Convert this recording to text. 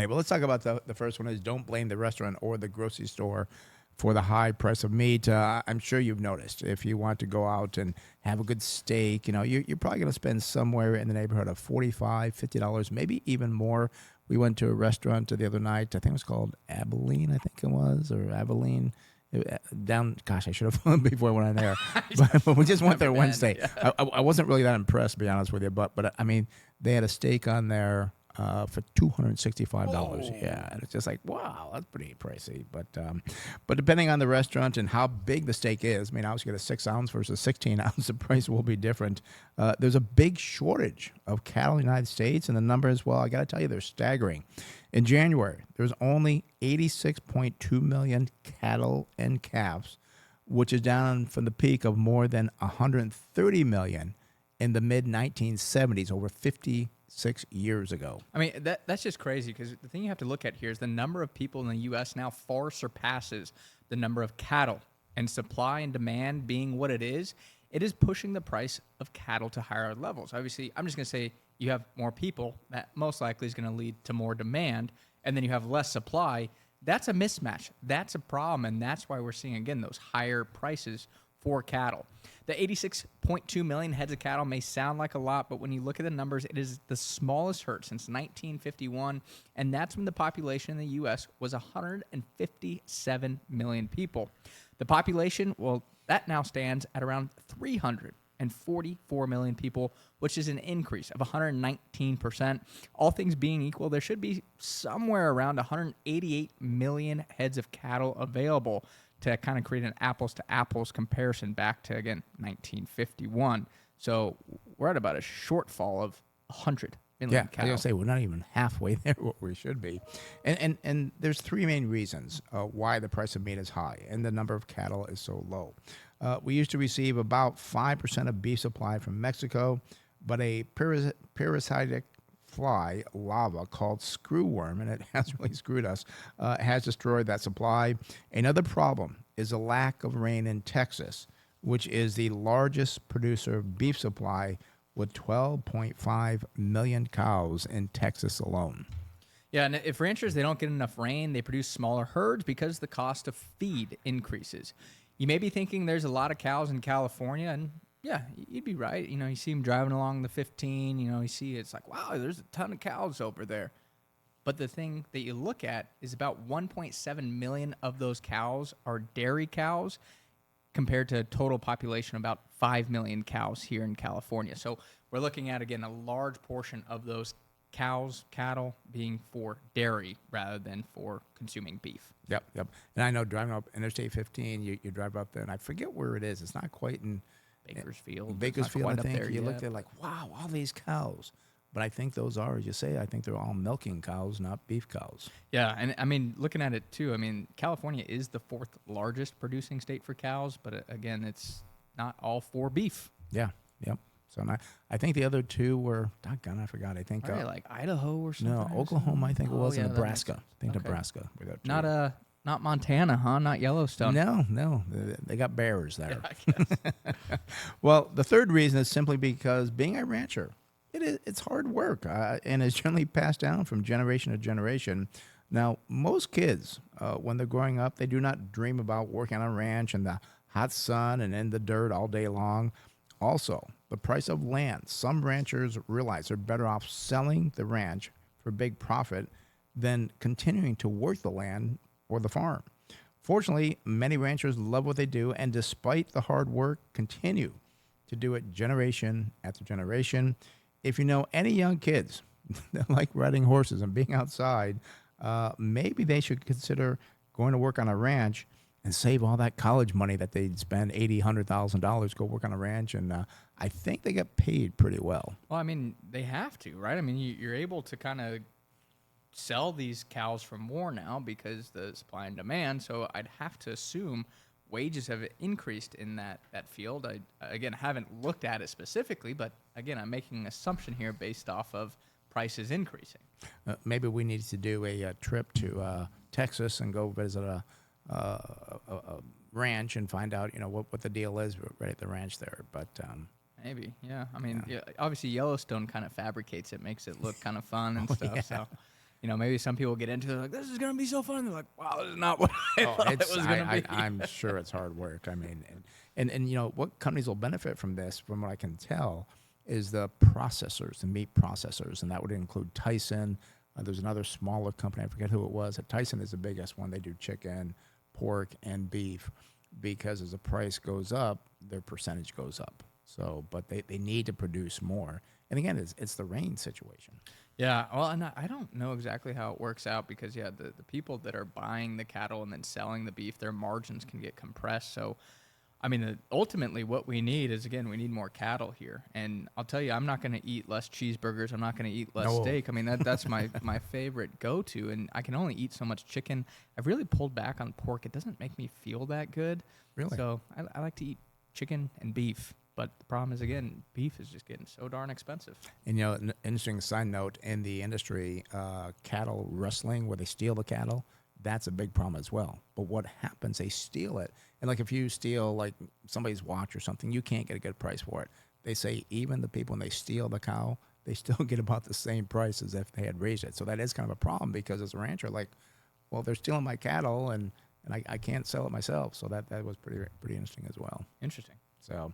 Hey, well, let's talk about the first one is don't blame the restaurant or the grocery store for the high price of meat. I'm sure you've noticed if you want to go out and have a good steak, you're probably going to spend somewhere in the neighborhood of $45, $50, maybe even more. We went to a restaurant the other night. I think it was called Abilene, I think it was, or Abilene. Down, gosh, I should have before I went in there, but we just went there Never been, Wednesday. yeah. I wasn't really that impressed, to be honest with you, but I mean, they had a steak on there for $265. Whoa. Yeah, and it's just like, wow, that's pretty pricey. But depending on the restaurant and how big the steak is, I mean, obviously, get a 6 ounce versus 16 ounce, the price will be different. There's a big shortage of cattle in the United States, and the numbers, well, I got to tell you, they're staggering. In January, there's only 86.2 million cattle and calves, which is down from the peak of more than 130 million in the mid 1970s, over 56 years ago. I mean, that's just crazy because the thing you have to look at here is the number of people in the U.S. now far surpasses the number of cattle. And supply and demand being what it is pushing the price of cattle to higher levels. Obviously, I'm just going to say you have more people, that most likely is going to lead to more demand, and then you have less supply. That's a mismatch. That's a problem, and that's why we're seeing, again, those higher prices for cattle. The 86.2 million heads of cattle may sound like a lot, but when you look at the numbers, it is the smallest herd since 1951, and that's when the population in the U.S. was 157 million people. The population, well, that now stands at around 344 million people, which is an increase of 119%. All things being equal, there should be somewhere around 188 million heads of cattle available to kind of create an apples to apples comparison back to, again, 1951. So we're at about a shortfall of 100 million Yeah, I was cattle. gonna say we're not even halfway there what we should be, and there's three main reasons why the price of meat is high and the number of cattle is so low. We used to receive about 5% of beef supply from Mexico, but a parasitic fly, larva called screwworm, and it has really screwed us, has destroyed that supply. Another problem is a lack of rain in Texas, which is the largest producer of beef supply with 12.5 million cows in Texas alone. Yeah, and if ranchers they don't get enough rain, they produce smaller herds because the cost of feed increases. You may be thinking there's a lot of cows in California, and yeah, you'd be right. You see them driving along the 15. You see it's like, wow, there's a ton of cows over there. But the thing that you look at is about 1.7 million of those cows are dairy cows, compared to a total population of about 5 million cows here in California. So we're looking at, again, a large portion of those cows, cattle, being for dairy rather than for consuming beef. Yep. And I know driving up Interstate 15, you drive up there, and I forget where it is. It's not quite in Bakersfield. Bakersfield, I Up think. there You look yet. there like, wow, all these cows. But I think those are, as you say, I think they're all milking cows, not beef cows. Yeah, and I mean, looking at it too, I mean, California is the fourth largest producing state for cows, but again, it's not all for beef. Yeah, yep. So I think the other two were, doggone, I forgot. I think Probably like Idaho or something. no, Oklahoma. I think it Oh, was, yeah, and that makes Nebraska. sense. I think Okay. Nebraska. We got two. Not Montana, huh? Not Yellowstone. No, they got bears there. Yeah, I guess. Well, the third reason is simply because being a rancher, it's hard work and is generally passed down from generation to generation. Now, most kids, when they're growing up, they do not dream about working on a ranch in the hot sun and in the dirt all day long. Also, the price of land. Some ranchers realize they're better off selling the ranch for big profit than continuing to work the land or the farm. Fortunately, many ranchers love what they do, and despite the hard work, continue to do it generation after generation. If you know any young kids that like riding horses and being outside, maybe they should consider going to work on a ranch and save all that college money that they'd spend $80,000, $100,000, go work on a ranch, and I think they get paid pretty well. Well, I mean, they have to, right? I mean, you're able to kind of sell these cows for more now because the supply and demand. So I'd have to assume wages have increased in that field. I, again, haven't looked at it specifically, but again, I'm making an assumption here based off of prices increasing. Maybe we need to do a trip to Texas and go visit a ranch and find out, what the deal is right at the ranch there. But Maybe, yeah. I mean, yeah, obviously Yellowstone kind of fabricates it, makes it look kind of fun and stuff. yeah. So, maybe some people get into it like, this is going to be so fun. They're like, wow, this is not what I thought it was going to be. I'm sure it's hard work. I mean, and what companies will benefit from this, from what I can tell, is the processors, the meat processors, and that would include Tyson. There's another smaller company, I forget who it was. Tyson is the biggest one. They do chicken, pork, and beef, because as the price goes up, their percentage goes up. So, but they need to produce more. And again, it's the rain situation. Yeah, well, and I don't know exactly how it works out because, the people that are buying the cattle and then selling the beef, their margins can get compressed. So, I mean, ultimately what we need is, again, we need more cattle here. And I'll tell you, I'm not going to eat less cheeseburgers. I'm not going to eat less steak. I mean, that's my favorite go-to, and I can only eat so much chicken. I've really pulled back on pork. It doesn't make me feel that good. Really? So I like to eat chicken and beef. But the problem is, again, beef is just getting so darn expensive. And, an interesting side note, in the industry, cattle rustling, where they steal the cattle, that's a big problem as well. But what happens, they steal it. And like if you steal like somebody's watch or something, you can't get a good price for it. They say even the people, when they steal the cow, they still get about the same price as if they had raised it. So that is kind of a problem, because as a rancher, like, well, they're stealing my cattle and I can't sell it myself. So that was pretty interesting as well. Interesting. So,